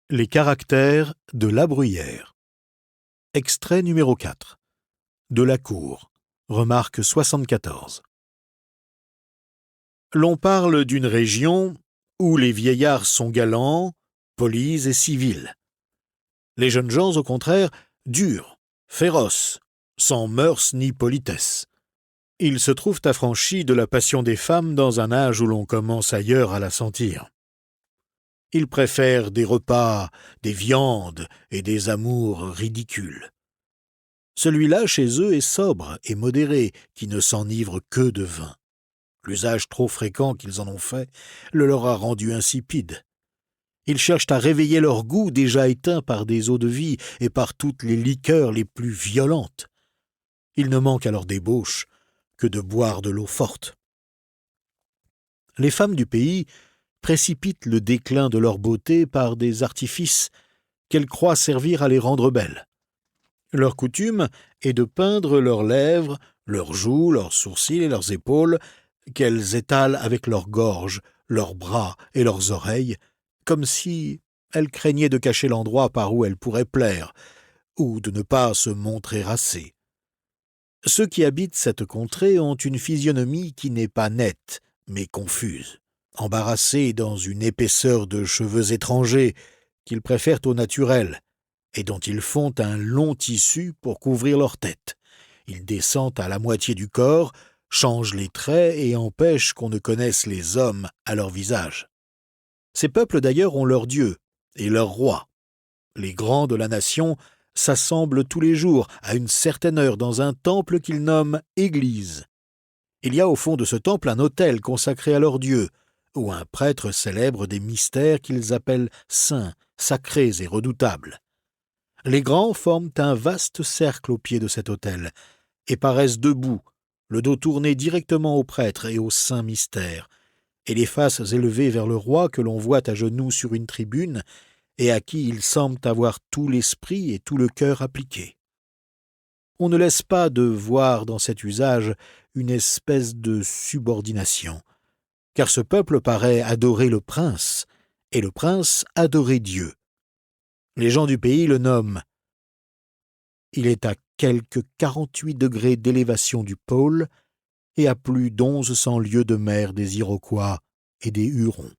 Les caractères de La Bruyère. Extrait numéro 4. De la cour. Remarque 74. L'on parle d'une région où les vieillards sont galants, polis et civils. Les jeunes gens, au contraire, durs, féroces, sans mœurs ni politesse. Ils se trouvent affranchis de la passion des femmes dans un âge où l'on commence ailleurs à la sentir. Ils préfèrent des repas, des viandes et des amours ridicules. Celui-là, chez eux, est sobre et modéré, qui ne s'enivre que de vin. L'usage trop fréquent qu'ils en ont fait le leur a rendu insipides. Ils cherchent à réveiller leur goût déjà éteint par des eaux-de-vie et par toutes les liqueurs les plus violentes. Il ne manque à leur débauche que de boire de l'eau forte. Les femmes du pays précipitent le déclin de leur beauté par des artifices qu'elles croient servir à les rendre belles. Leur coutume est de peindre leurs lèvres, leurs joues, leurs sourcils et leurs épaules, qu'elles étalent avec leur gorge, leurs bras et leurs oreilles, comme si elles craignaient de cacher l'endroit par où elles pourraient plaire, ou de ne pas se montrer assez. Ceux qui habitent cette contrée ont une physionomie qui n'est pas nette, mais confuse, embarrassée dans une épaisseur de cheveux étrangers qu'ils préfèrent au naturel, et dont ils font un long tissu pour couvrir leur tête. Ils descendent à la moitié du corps, changent les traits et empêchent qu'on ne connaisse les hommes à leur visage. Ces peuples d'ailleurs ont leurs dieux et leurs rois. Les grands de la nation s'assemblent tous les jours à une certaine heure dans un temple qu'ils nomment Église. Il y a au fond de ce temple un autel consacré à leurs dieux, où un prêtre célèbre des mystères qu'ils appellent saints, sacrés et redoutables. Les grands forment un vaste cercle au pied de cet autel et paraissent debout, le dos tourné directement au prêtre et aux saints mystères, et les faces élevées vers le roi que l'on voit à genoux sur une tribune et à qui ils semblent avoir tout l'esprit et tout le cœur appliqués. On ne laisse pas de voir dans cet usage une espèce de subordination, car ce peuple paraît adorer le prince, et le prince adorer Dieu. Les gens du pays le nomment. Il est à quelque 48 degrés d'élévation du pôle et à plus d'1100 lieues de mer des Iroquois et des Hurons.